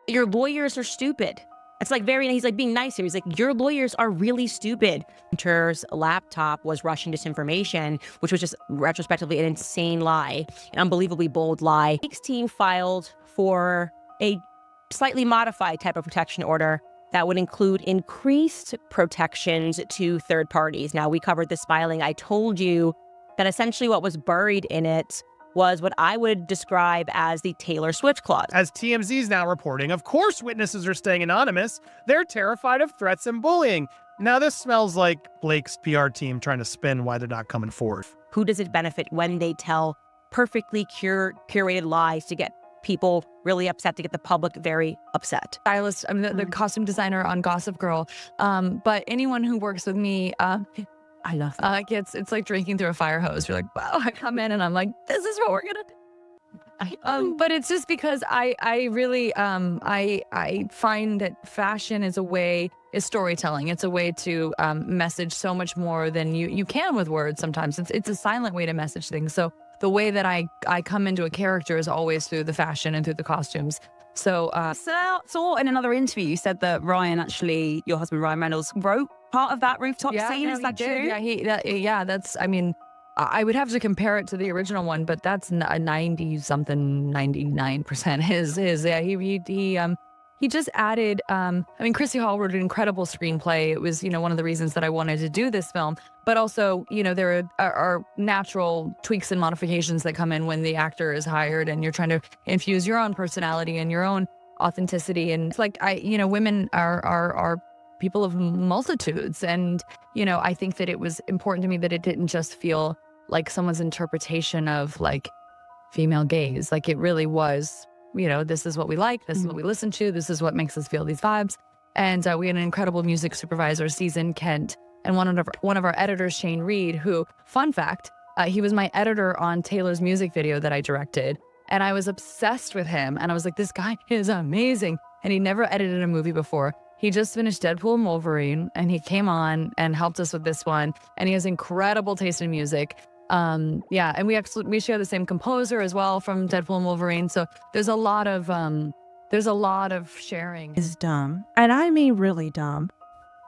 your lawyers are stupid. It's like he's like being nice here. He's like, your lawyers are really stupid. Hunter's laptop was Russian disinformation, which was just retrospectively an insane lie, an unbelievably bold lie. Blake's team filed for a slightly modified type of protection order that would include increased protections to third parties. Now, we covered this filing. I told you that essentially what was buried in it was what I would describe as the Taylor Swift clause. As TMZ is now reporting, of course witnesses are staying anonymous. They're terrified of threats and bullying. Now this smells like Blake's PR team trying to spin why they're not coming forward. Who does it benefit when they tell perfectly curated lies to get people really upset, to get the public very upset? Stylist, I'm the costume designer on Gossip Girl. But anyone who works with me, I love that. It's like drinking through a fire hose. You're like, wow, I come in and I'm like, this is what we're gonna do. But it's just because I really I find that fashion is storytelling. It's a way to message so much more than you can with words. Sometimes it's a silent way to message things. So the way that I come into a character is always through the fashion and through the costumes. So in another interview, you said that Ryan, actually, your husband Ryan Reynolds, wrote part of that rooftop scene. Is that true? Yeah, that's. I mean, I would have to compare it to the original one, but that's 99% his. Yeah, he just added. I mean, Chrissy Hall wrote an incredible screenplay. It was, one of the reasons that I wanted to do this film. But also, there are natural tweaks and modifications that come in when the actor is hired, and you're trying to infuse your own personality and your own authenticity. And it's like women are people of multitudes, and I think that it was important to me that it didn't just feel like someone's interpretation of like female gaze. Like it really was. This is what we like, this is what we listen to, this is what makes us feel these vibes. And we had an incredible music supervisor, Season Kent, and one of our editors, Shane Reed, who, fun fact, he was my editor on Taylor's music video that I directed. And I was obsessed with him. And I was like, this guy is amazing. And he never edited a movie before. He just finished Deadpool and Wolverine, and he came on and helped us with this one. And he has incredible taste in music. And we share the same composer as well from Deadpool and Wolverine. So there's a lot of sharing. Is dumb, and I mean really dumb.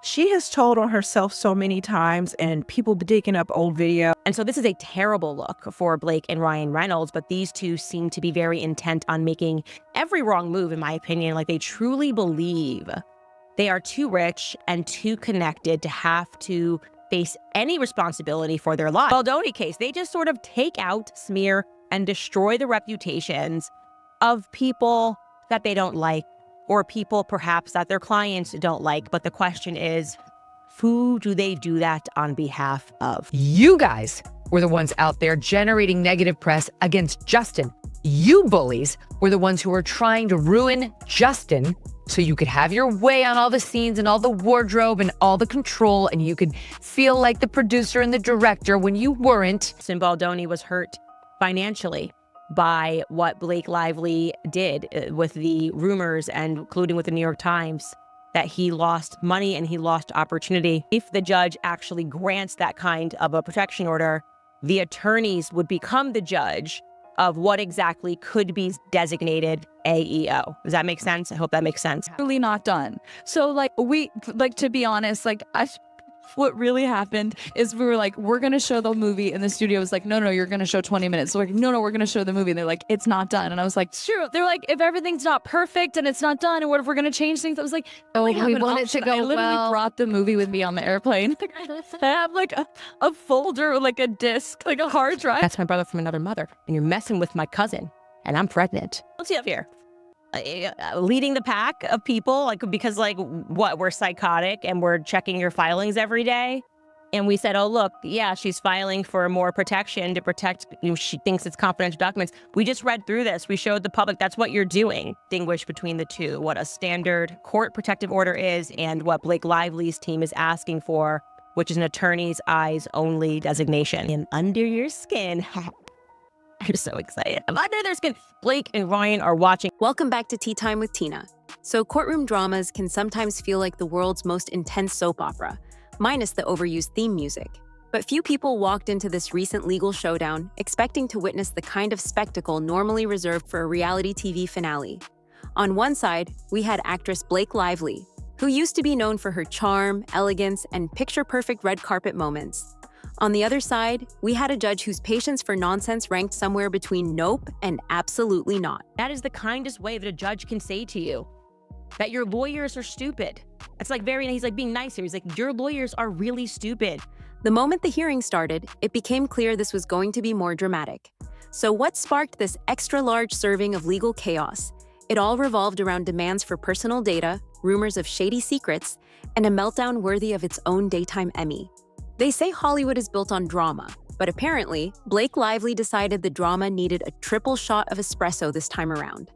She has told on herself so many times, and people digging up old video. And so this is a terrible look for Blake and Ryan Reynolds, but these two seem to be very intent on making every wrong move, in my opinion. Like they truly believe they are too rich and too connected to have to face any responsibility for their lives. Baldoni case, they just sort of take out, smear, and destroy the reputations of people that they don't like, or people perhaps that their clients don't like. But the question is, who do they do that on behalf of? You guys were the ones out there generating negative press against Justin. You bullies were the ones who were trying to ruin Justin so you could have your way on all the scenes and all the wardrobe and all the control, and you could feel like the producer and the director when you weren't. Justin Baldoni was hurt financially by what Blake Lively did with the rumors, and including with the New York Times, that he lost money and he lost opportunity. If the judge actually grants that kind of a protection order, the attorneys would become the judge of what exactly could be designated AEO. Does that make sense? I hope that makes sense. Really not done. So to be honest, what really happened is we were like, we're going to show the movie, and the studio was like, no, you're going to show 20 minutes. So we're like, no, we're going to show the movie. And they're like, it's not done. And I was like, sure. They're like, if everything's not perfect and it's not done, and what if we're going to change things? I was like, we want it to go I literally brought the movie with me on the airplane. I have like a folder, like a disc, like a hard drive. That's my brother from another mother, and you're messing with my cousin, and I'm pregnant. What's he up here? Leading the pack of people, because we're psychotic and we're checking your filings every day. And we said, oh, look, yeah, she's filing for more protection to protect, she thinks it's confidential documents. We just read through this. We showed the public that's what you're doing. Distinguish between the two, what a standard court protective order is and what Blake Lively's team is asking for, which is an attorney's eyes only designation. And under your skin. I'm so excited. I'm under their skin. Blake and Ryan are watching. Welcome back to Tea Time with Tina. So courtroom dramas can sometimes feel like the world's most intense soap opera, minus the overused theme music. But few people walked into this recent legal showdown expecting to witness the kind of spectacle normally reserved for a reality TV finale. On one side, we had actress Blake Lively, who used to be known for her charm, elegance, and picture-perfect red carpet moments. On the other side, we had a judge whose patience for nonsense ranked somewhere between nope and absolutely not. That is the kindest way that a judge can say to you that your lawyers are stupid. It's like he's like being nice here. He's like, your lawyers are really stupid. The moment the hearing started, it became clear this was going to be more dramatic. So what sparked this extra-large serving of legal chaos? It all revolved around demands for personal data, rumors of shady secrets, and a meltdown worthy of its own daytime Emmy. They say Hollywood is built on drama, but apparently, Blake Lively decided the drama needed a triple shot of espresso this time around.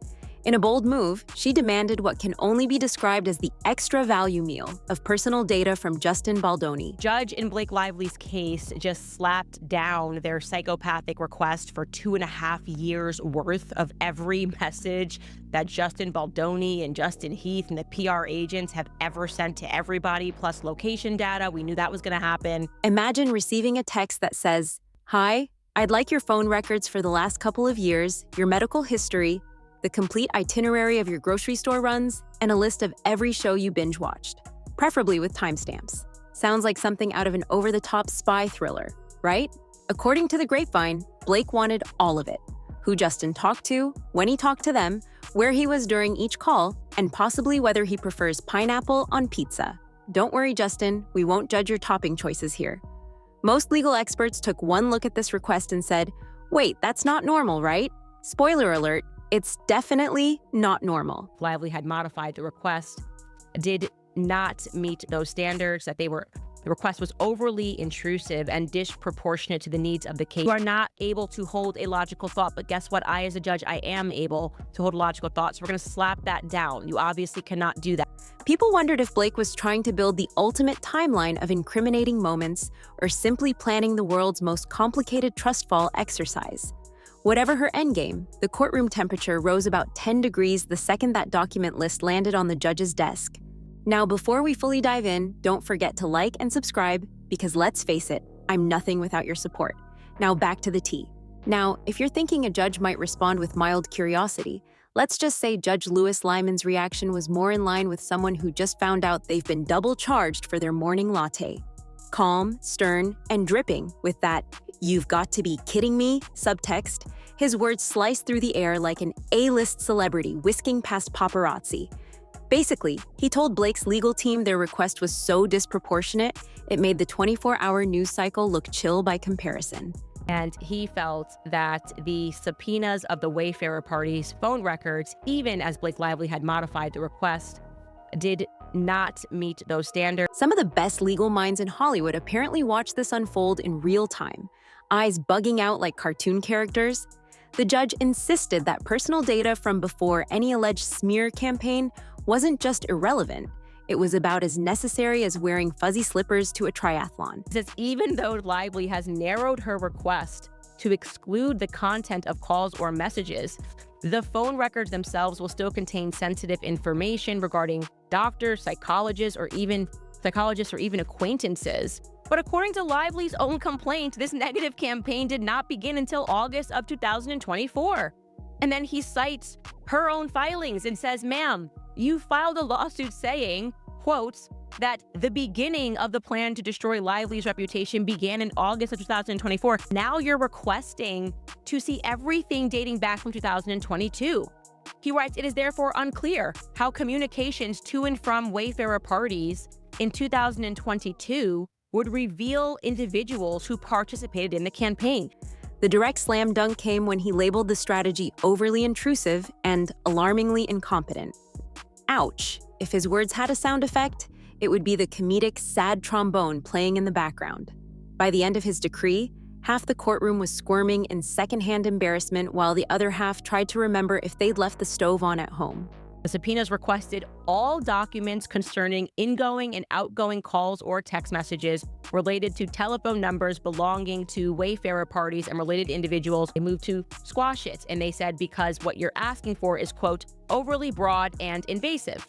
In a bold move, she demanded what can only be described as the extra value meal of personal data from Justin Baldoni. Judge in Blake Lively's case just slapped down their psychopathic request for 2.5 years worth of every message that Justin Baldoni and Justin Heath and the PR agents have ever sent to everybody, plus location data. We knew that was going to happen. Imagine receiving a text that says, "Hi, I'd like your phone records for the last couple of years, your medical history, the complete itinerary of your grocery store runs, and a list of every show you binge watched, preferably with timestamps." Sounds like something out of an over-the-top spy thriller, right? According to the grapevine, Blake wanted all of it. Who Justin talked to, when he talked to them, where he was during each call, and possibly whether he prefers pineapple on pizza. Don't worry, Justin, we won't judge your topping choices here. Most legal experts took one look at this request and said, wait, that's not normal, right? Spoiler alert, it's definitely not normal. Lively had modified the request, did not meet those standards, that the request was overly intrusive and disproportionate to the needs of the case. You are not able to hold a logical thought, but guess what? I, as a judge, I am able to hold a logical thought, so we're gonna slap that down. You obviously cannot do that. People wondered if Blake was trying to build the ultimate timeline of incriminating moments or simply planning the world's most complicated trust fall exercise. Whatever her endgame, the courtroom temperature rose about 10 degrees the second that document list landed on the judge's desk. Now, before we fully dive in, don't forget to like and subscribe, because let's face it, I'm nothing without your support. Now back to the tea. Now, if you're thinking a judge might respond with mild curiosity, let's just say Judge Lewis Lyman's reaction was more in line with someone who just found out they've been double charged for their morning latte. Calm, stern, and dripping with that "you've got to be kidding me" subtext, his words sliced through the air like an A-list celebrity whisking past paparazzi. Basically, he told Blake's legal team their request was so disproportionate, it made the 24-hour news cycle look chill by comparison. And he felt that the subpoenas of the Wayfarer party's phone records, even as Blake Lively had modified the request, did not meet those standards. Some of the best legal minds in Hollywood apparently watched this unfold in real time, eyes bugging out like cartoon characters. The judge insisted that personal data from before any alleged smear campaign wasn't just irrelevant, it was about as necessary as wearing fuzzy slippers to a triathlon. Says even though Lively has narrowed her request to exclude the content of calls or messages, the phone records themselves will still contain sensitive information regarding doctors, psychologists, or even acquaintances. But according to Lively's own complaint, this negative campaign did not begin until August of 2024. And then he cites her own filings and says, ma'am, you filed a lawsuit saying, quotes, that the beginning of the plan to destroy Lively's reputation began in August of 2024. Now you're requesting to see everything dating back from 2022. He writes, it is therefore unclear how communications to and from Wayfarer parties in 2022 would reveal individuals who participated in the campaign. The direct slam dunk came when he labeled the strategy overly intrusive and alarmingly incompetent. Ouch. If his words had a sound effect, it would be the comedic sad trombone playing in the background. By the end of his decree, half the courtroom was squirming in secondhand embarrassment while the other half tried to remember if they'd left the stove on at home. The subpoenas requested all documents concerning ingoing and outgoing calls or text messages related to telephone numbers belonging to Wayfarer parties and related individuals. They moved to squash it, and they said because what you're asking for is, quote, overly broad and invasive.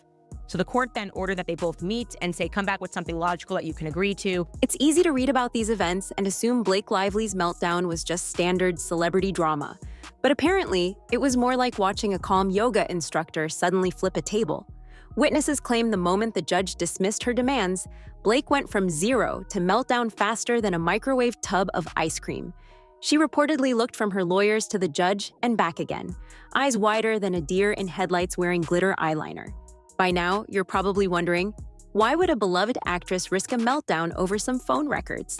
So the court then ordered that they both meet and say, come back with something logical that you can agree to. It's easy to read about these events and assume Blake Lively's meltdown was just standard celebrity drama. But apparently, it was more like watching a calm yoga instructor suddenly flip a table. Witnesses claim the moment the judge dismissed her demands, Blake went from 0 to meltdown faster than a microwave tub of ice cream. She reportedly looked from her lawyers to the judge and back again, eyes wider than a deer in headlights wearing glitter eyeliner. By now, you're probably wondering, why would a beloved actress risk a meltdown over some phone records?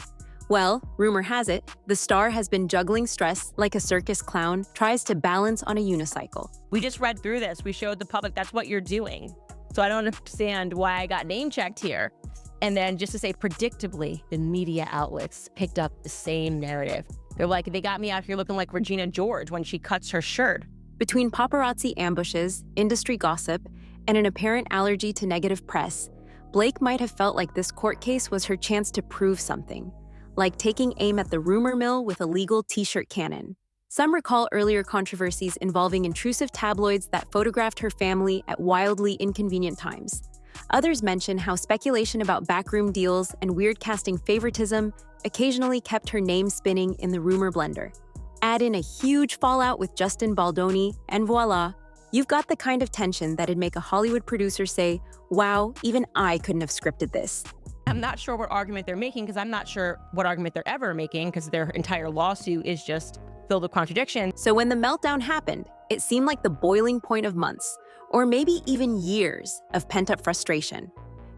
Well, rumor has it, the star has been juggling stress like a circus clown tries to balance on a unicycle. We just read through this. We showed the public that's what you're doing. So I don't understand why I got name checked here. And then just to say, predictably, the media outlets picked up the same narrative. They're like, they got me out here looking like Regina George when she cuts her shirt. Between paparazzi ambushes, industry gossip, and an apparent allergy to negative press, Blake might have felt like this court case was her chance to prove something, like taking aim at the rumor mill with a legal t-shirt cannon. Some recall earlier controversies involving intrusive tabloids that photographed her family at wildly inconvenient times. Others mention how speculation about backroom deals and weird casting favoritism occasionally kept her name spinning in the rumor blender. Add in a huge fallout with Justin Baldoni, and voila, you've got the kind of tension that'd make a Hollywood producer say, wow, even I couldn't have scripted this. I'm not sure what argument they're making because I'm not sure what argument they're ever making because their entire lawsuit is just filled with contradictions. So when the meltdown happened, it seemed like the boiling point of months, or maybe even years, of pent-up frustration.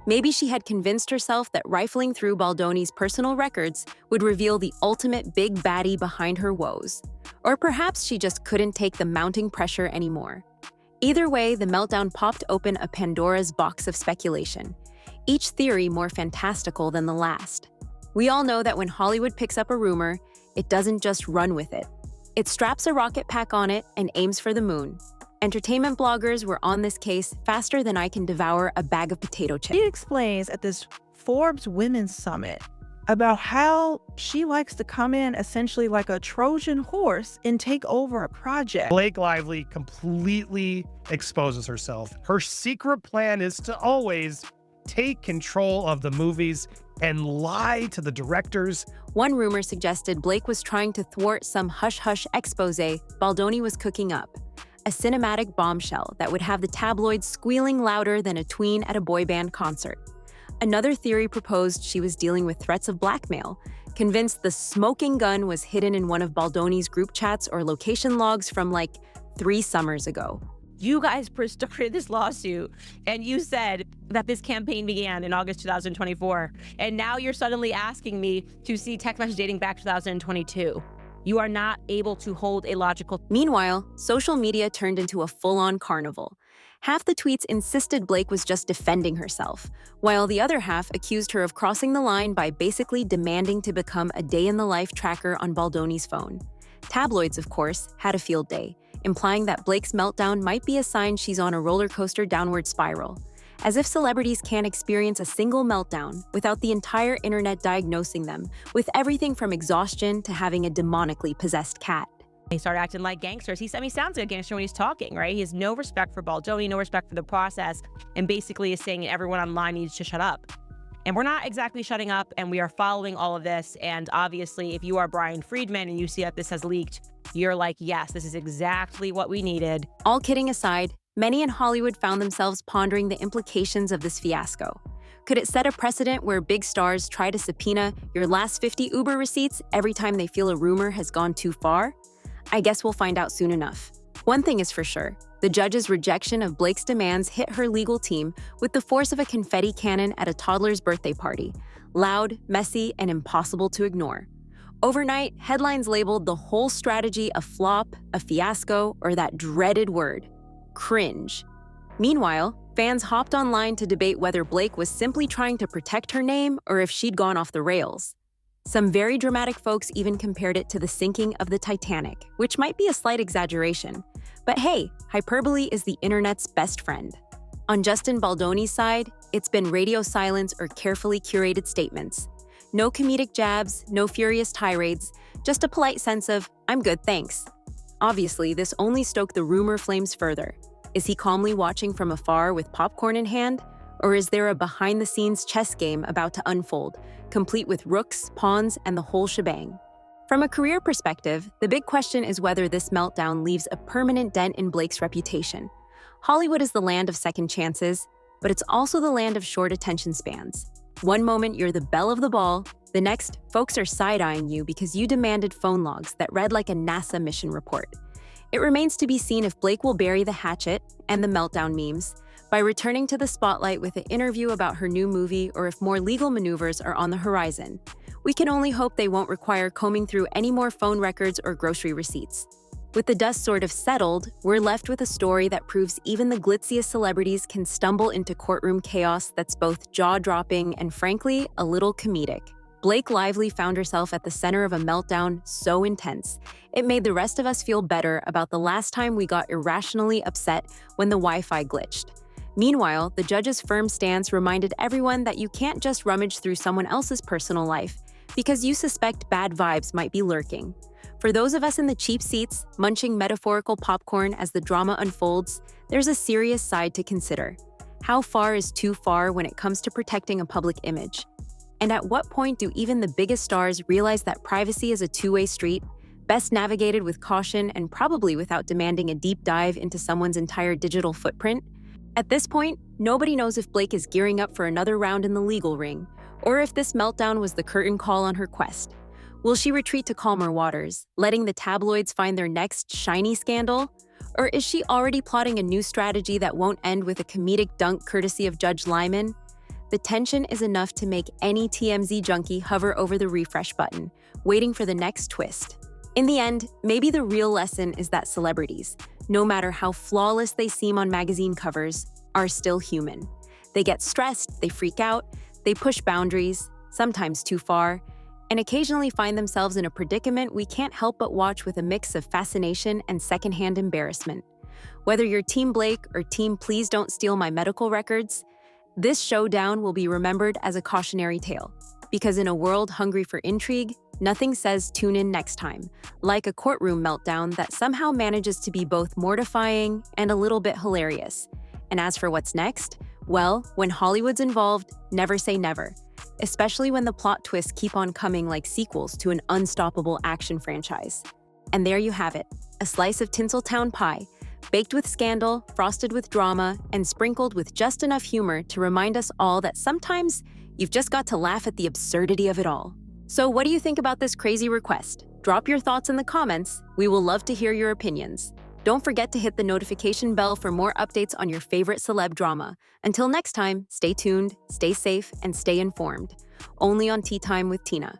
Maybe she had convinced herself that rifling through Baldoni's personal records would reveal the ultimate big baddie behind her woes. Or perhaps she just couldn't take the mounting pressure anymore. Either way, the meltdown popped open a Pandora's box of speculation, each theory more fantastical than the last. We all know that when Hollywood picks up a rumor, it doesn't just run with it. It straps a rocket pack on it and aims for the moon. Entertainment bloggers were on this case faster than I can devour a bag of potato chips. She explains at this Forbes Women's Summit about how she likes to come in essentially like a Trojan horse and take over a project. Blake Lively completely exposes herself. Her secret plan is to always take control of the movies and lie to the directors. One rumor suggested Blake was trying to thwart some hush-hush expose Baldoni was cooking up, a cinematic bombshell that would have the tabloids squealing louder than a tween at a boy band concert. Another theory proposed she was dealing with threats of blackmail, convinced the smoking gun was hidden in one of Baldoni's group chats or location logs from like 3 summers ago. You guys started this lawsuit and you said that this campaign began in August 2024. And now you're suddenly asking me to see text message dating back 2022. You are not able to hold a logical. Meanwhile, social media turned into a full-on carnival. Half the tweets insisted Blake was just defending herself, while the other half accused her of crossing the line by basically demanding to become a day-in-the-life tracker on Baldoni's phone. Tabloids, of course, had a field day, implying that Blake's meltdown might be a sign she's on a roller coaster downward spiral. As if celebrities can't experience a single meltdown without the entire internet diagnosing them with everything from exhaustion to having a demonically possessed cat. He started acting like gangsters. He sounds like a gangster when he's talking, right? He has no respect for Baldoni, no respect for the process, and basically is saying everyone online needs to shut up. And we're not exactly shutting up, and we are following all of this. And obviously, if you are Brian Friedman and you see that this has leaked, you're like, yes, this is exactly what we needed. All kidding aside, many in Hollywood found themselves pondering the implications of this fiasco. Could it set a precedent where big stars try to subpoena your last 50 Uber receipts every time they feel a rumor has gone too far? I guess we'll find out soon enough. One thing is for sure, the judge's rejection of Blake's demands hit her legal team with the force of a confetti cannon at a toddler's birthday party, loud, messy, and impossible to ignore. Overnight, headlines labeled the whole strategy a flop, a fiasco, or that dreaded word, cringe. Meanwhile, fans hopped online to debate whether Blake was simply trying to protect her name or if she'd gone off the rails. Some very dramatic folks even compared it to the sinking of the Titanic, which might be a slight exaggeration. But hey, hyperbole is the internet's best friend. On Justin Baldoni's side, it's been radio silence or carefully curated statements. No comedic jabs, no furious tirades, just a polite sense of, I'm good, thanks. Obviously, this only stoked the rumor flames further. Is he calmly watching from afar with popcorn in hand? Or is there a behind-the-scenes chess game about to unfold, complete with rooks, pawns, and the whole shebang? From a career perspective, the big question is whether this meltdown leaves a permanent dent in Blake's reputation. Hollywood is the land of second chances, but it's also the land of short attention spans. One moment you're the belle of the ball, the next, folks are side-eyeing you because you demanded phone logs that read like a NASA mission report. It remains to be seen if Blake will bury the hatchet and the meltdown memes by returning to the spotlight with an interview about her new movie, or if more legal maneuvers are on the horizon. We can only hope they won't require combing through any more phone records or grocery receipts. With the dust sort of settled, we're left with a story that proves even the glitziest celebrities can stumble into courtroom chaos that's both jaw-dropping and, frankly, a little comedic. Blake Lively found herself at the center of a meltdown so intense, it made the rest of us feel better about the last time we got irrationally upset when the Wi-Fi glitched. Meanwhile, the judge's firm stance reminded everyone that you can't just rummage through someone else's personal life because you suspect bad vibes might be lurking. For those of us in the cheap seats, munching metaphorical popcorn as the drama unfolds, there's a serious side to consider. How far is too far when it comes to protecting a public image? And at what point do even the biggest stars realize that privacy is a two-way street, best navigated with caution and probably without demanding a deep dive into someone's entire digital footprint? At this point, nobody knows if Blake is gearing up for another round in the legal ring, or if this meltdown was the curtain call on her quest. Will she retreat to calmer waters, letting the tabloids find their next shiny scandal? Or is she already plotting a new strategy that won't end with a comedic dunk courtesy of Judge Lyman? The tension is enough to make any TMZ junkie hover over the refresh button, waiting for the next twist. In the end, maybe the real lesson is that celebrities, no matter how flawless they seem on magazine covers, are still human. They get stressed, they freak out, they push boundaries, sometimes too far, and occasionally find themselves in a predicament we can't help but watch with a mix of fascination and secondhand embarrassment. Whether you're Team Blake or Team Please Don't Steal My Medical Records, this showdown will be remembered as a cautionary tale. Because in a world hungry for intrigue, nothing says tune in next time, like a courtroom meltdown that somehow manages to be both mortifying and a little bit hilarious. And as for what's next, well, when Hollywood's involved, never say never. Especially when the plot twists keep on coming like sequels to an unstoppable action franchise. And there you have it, a slice of Tinseltown pie, baked with scandal, frosted with drama, and sprinkled with just enough humor to remind us all that sometimes you've just got to laugh at the absurdity of it all. So what do you think about this crazy request? Drop your thoughts in the comments. We will love to hear your opinions. Don't forget to hit the notification bell for more updates on your favorite celeb drama. Until next time, stay tuned, stay safe, and stay informed. Only on Tea Time with Tina.